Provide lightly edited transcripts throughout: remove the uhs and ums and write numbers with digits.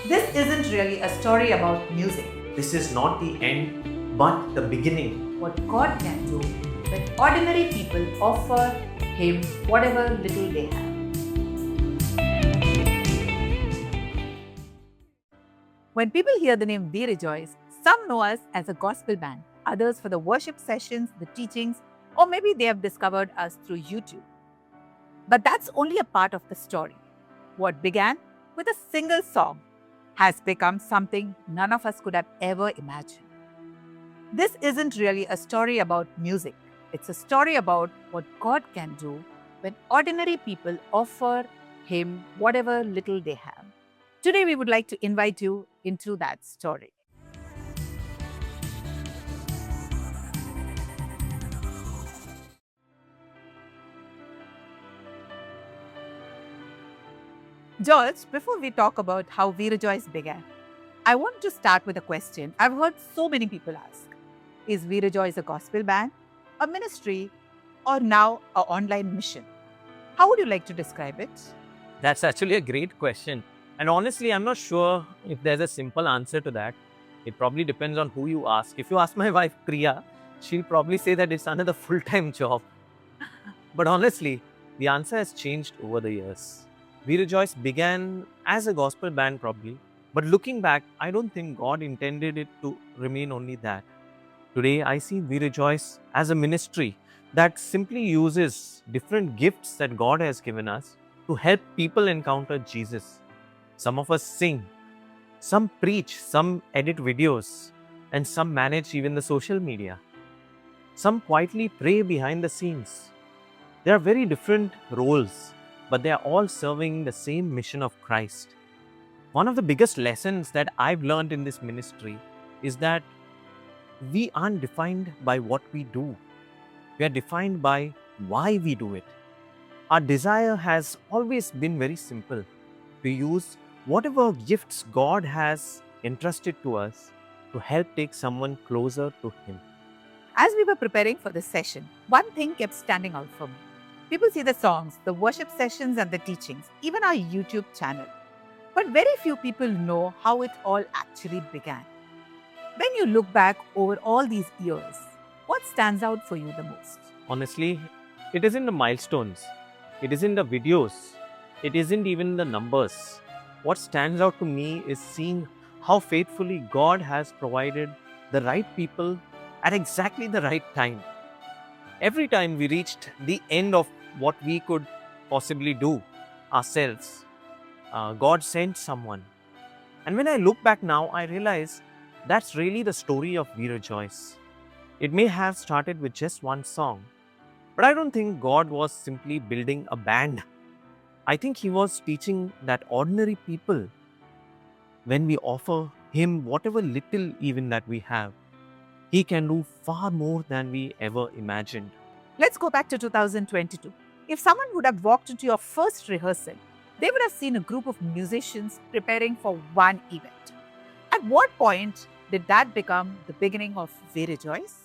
This isn't really a story about music, This is not the end, but the beginning. what God can do when ordinary people offer Him whatever little they have. When people hear the name We Rejoice, some know us as a gospel band, others for the worship sessions, the teachings, or maybe they have discovered us through YouTube. But that's only a part of the story. What began with a single song has become something none of us could have ever imagined. This isn't really a story about music, it's a story about what God can do when ordinary people offer Him whatever little they have. Today, we would like to invite you into that story. George, before we talk about how We Rejoice began, I want to start with a question I've heard so many people ask. Is We Rejoice a gospel band, a ministry, or now an online mission? How would you like to describe it? That's actually a great question. And honestly, I'm not sure if there's a simple answer to that. It probably depends on who you ask. If you ask my wife, Priya, she'll probably say that it's another full time job. But honestly, the answer has changed over the years. We Rejoice began as a gospel band, probably. But looking back, I don't think God intended it to remain only that. Today, I see We Rejoice as a ministry that simply uses different gifts that God has given us to help people encounter Jesus. Some of us sing, some preach, some edit videos, and some manage even the social media. Some quietly pray behind the scenes. They are very different roles, but they are all serving the same mission of Christ. One of the biggest lessons that I've learned in this ministry is that we aren't defined by what we do. We are defined by why we do it. Our desire has always been very simple, to use whatever gifts God has entrusted to us to help take someone closer to Him. As we were preparing for this session, one thing kept standing out for me. People see the songs, the worship sessions, and the teachings, even our YouTube channel. But very few people know how it all actually began. When you look back over all these years, what stands out for you the most? Honestly, it isn't the milestones, it isn't the videos, it isn't even the numbers. What stands out to me is seeing how faithfully God has provided the right people at exactly the right time. Every time we reached the end of what we could possibly do ourselves, God sent someone. And when I look back now, I realize that's really the story of We Rejoice. It may have started with just one song, but I don't think God was simply building a band. I think He was teaching that ordinary people, when we offer Him whatever little even that we have, He can do far more than we ever imagined. Let's go back to 2022. If someone would have walked into your first rehearsal, they would have seen a group of musicians preparing for one event. At what point did that become the beginning of We Rejoice?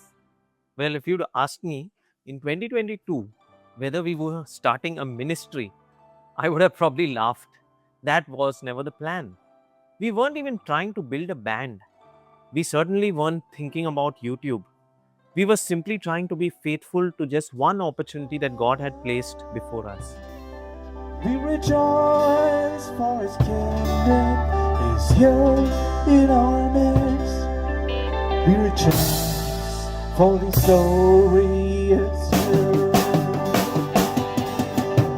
Well, if you'd asked me in 2022 whether we were starting a ministry, I would have probably laughed. That was never the plan. We weren't even trying to build a band. We certainly weren't thinking about YouTube. We were simply trying to be faithful to just one opportunity that God had placed before us. We rejoice for His kingdom is here in our midst. We rejoice for the story is here.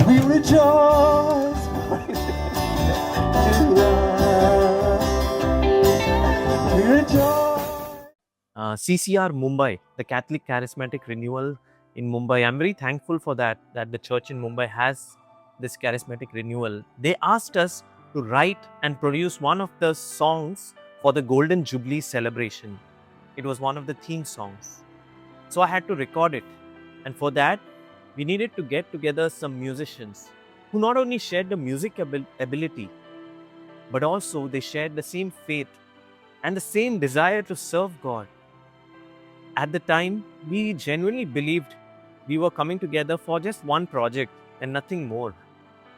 We rejoice for His to us. We rejoice. CCR Mumbai, the Catholic Charismatic Renewal in Mumbai. I'm very thankful for that the church in Mumbai has this charismatic renewal. They asked us to write and produce one of the songs for the Golden Jubilee celebration. It was one of the theme songs. So I had to record it. And for that, we needed to get together some musicians who not only shared the music ability, but also they shared the same faith and the same desire to serve God. At the time, we genuinely believed we were coming together for just one project and nothing more.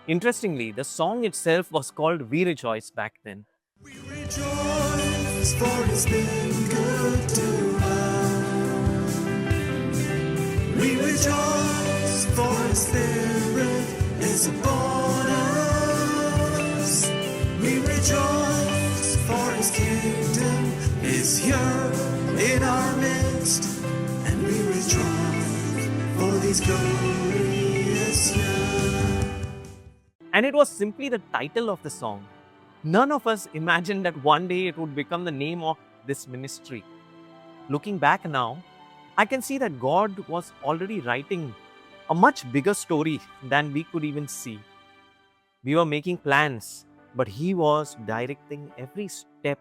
Interestingly, the song itself was called We Rejoice back then. We rejoice, for He's been good to us. We rejoice, for His Spirit is upon us. We rejoice, for His kingdom is here in our midst. And we rejoice for these glorious years. And it was simply the title of the song. None of us imagined that one day it would become the name of this ministry. Looking back now, I can see that God was already writing a much bigger story than we could even see. We were making plans, but He was directing every step.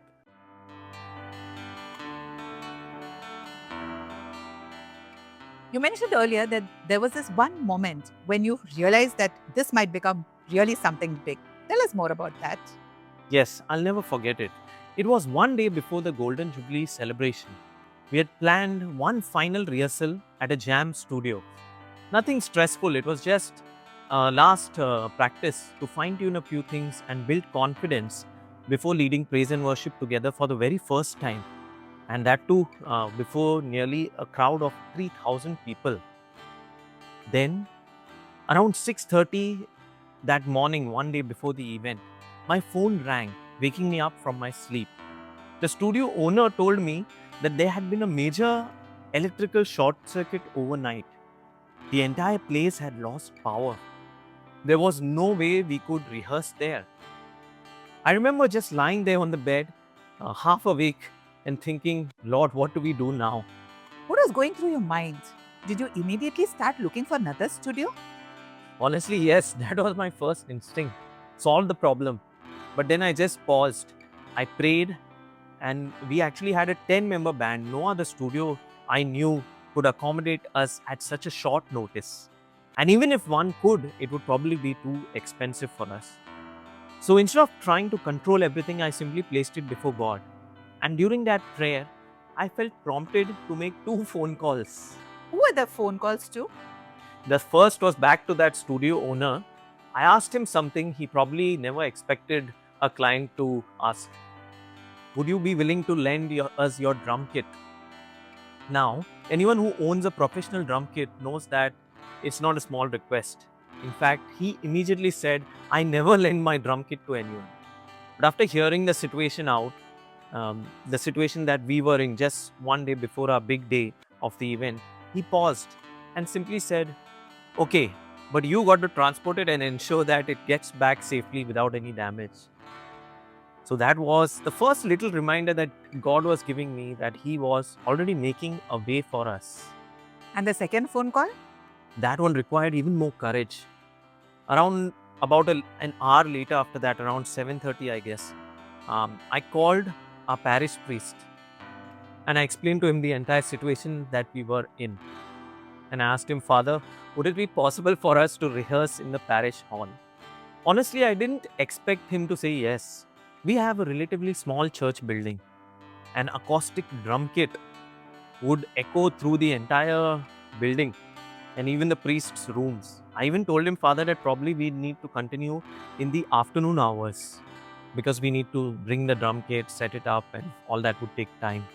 You mentioned earlier that there was this one moment when you realized that this might become really something big. Tell us more about that. Yes, I'll never forget it. It was one day before the Golden Jubilee celebration. We had planned one final rehearsal at a jam studio. Nothing stressful, it was just last practice to fine tune a few things and build confidence before leading praise and worship together for the very first time. And that too before nearly a crowd of 3,000 people. Then, around 6:30 that morning, one day before the event, my phone rang, waking me up from my sleep. The studio owner told me that there had been a major electrical short circuit overnight. The entire place had lost power. There was no way we could rehearse there. I remember just lying there on the bed, half awake, and thinking, Lord, what do we do now? What was going through your mind? Did you immediately start looking for another studio? Honestly, yes, that was my first instinct. Solve the problem. But then I just paused. I prayed, and we actually had a 10-member band. No other studio I knew could accommodate us at such a short notice. And even if one could, it would probably be too expensive for us. So instead of trying to control everything, I simply placed it before God. And during that prayer, I felt prompted to make 2 phone calls. Who were the phone calls to? The first was back to that studio owner. I asked him something he probably never expected a client to ask. Would you be willing to lend us your drum kit? Now, anyone who owns a professional drum kit knows that it's not a small request. In fact, he immediately said, I never lend my drum kit to anyone. But after hearing the situation out, the situation that we were in just one day before our big day of the event, he paused and simply said, okay, but you got to transport it and ensure that it gets back safely without any damage. So that was the first little reminder that God was giving me that He was already making a way for us. And the second phone call? That one required even more courage. Around about an hour later after that, around 7:30 I guess, I called our parish priest and I explained to him the entire situation that we were in. And I asked him, Father, would it be possible for us to rehearse in the parish hall? Honestly, I didn't expect him to say yes. We have a relatively small church building. An acoustic drum kit would echo through the entire building and even the priest's rooms. I even told him, Father, that probably we need to continue in the afternoon hours because we need to bring the drum kit, set it up, and all that would take time.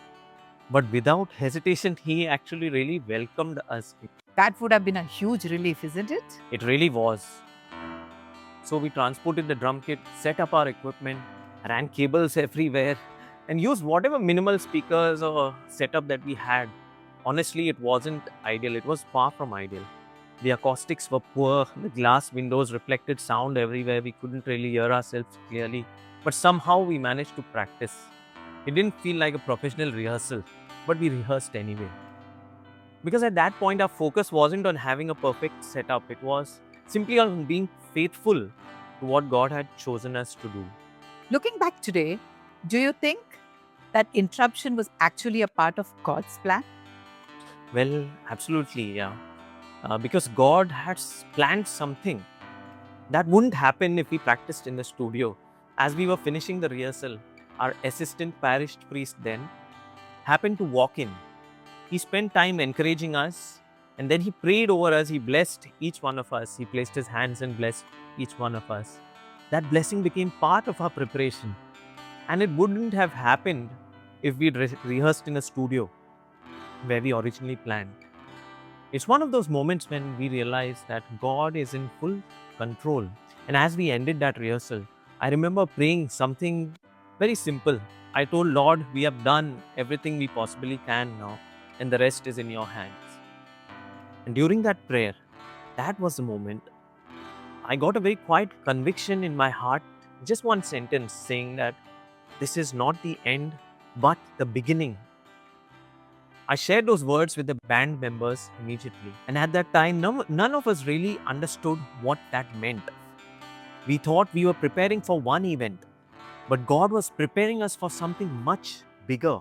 But without hesitation, he actually really welcomed us. That would have been a huge relief, isn't it? It really was. So we transported the drum kit, set up our equipment, ran cables everywhere, and used whatever minimal speakers or setup that we had. Honestly, it wasn't ideal. It was far from ideal. The acoustics were poor. The glass windows reflected sound everywhere. We couldn't really hear ourselves clearly. But somehow we managed to practice. It didn't feel like a professional rehearsal, but we rehearsed anyway. Because at that point, our focus wasn't on having a perfect setup. It was simply on being faithful to what God had chosen us to do. Looking back today, do you think that interruption was actually a part of God's plan? Well, absolutely, yeah. Because God has planned something that wouldn't happen if we practiced in the studio. As we were finishing the rehearsal, our assistant parish priest then happened to walk in. He spent time encouraging us and then he prayed over us. He blessed each one of us. He placed his hands and blessed each one of us. That blessing became part of our preparation. And it wouldn't have happened if we'd rehearsed in a studio where we originally planned. It's one of those moments when we realize that God is in full control. And as we ended that rehearsal, I remember praying something very simple. I told Lord, we have done everything we possibly can now, and the rest is in your hands. And during that prayer, that was the moment I got a very quiet conviction in my heart, just one sentence saying that this is not the end, but the beginning. I shared those words with the band members immediately. And at that time, none of us really understood what that meant. We thought we were preparing for one event, but God was preparing us for something much bigger.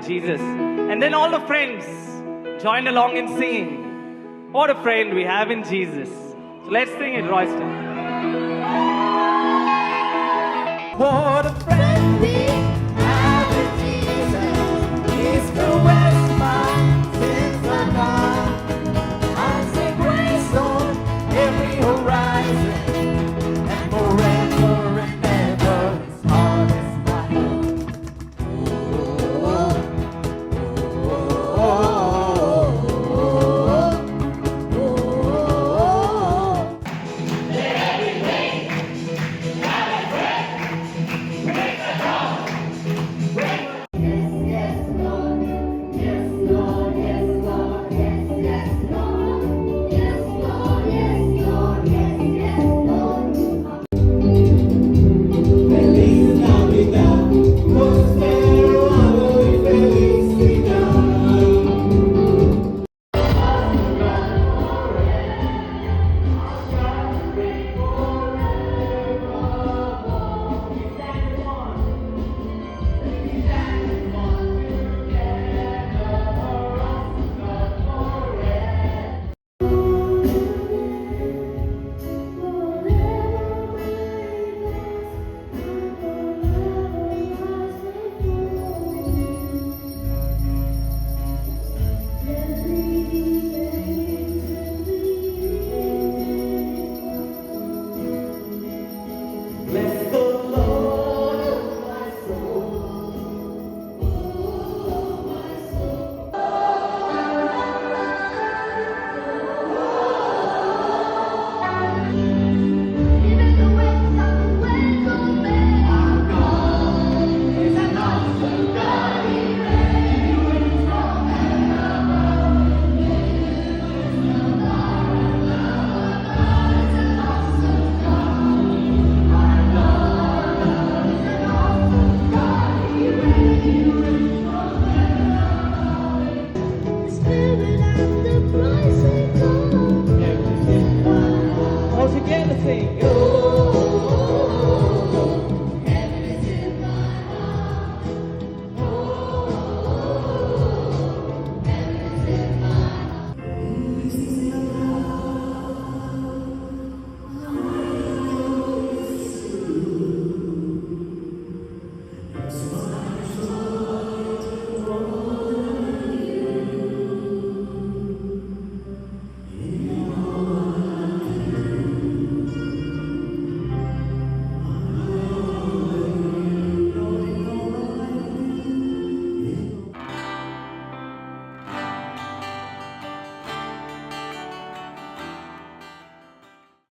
Jesus. And then all the friends joined along in singing. What a friend we have in Jesus. So let's sing it, Royston. What a friend we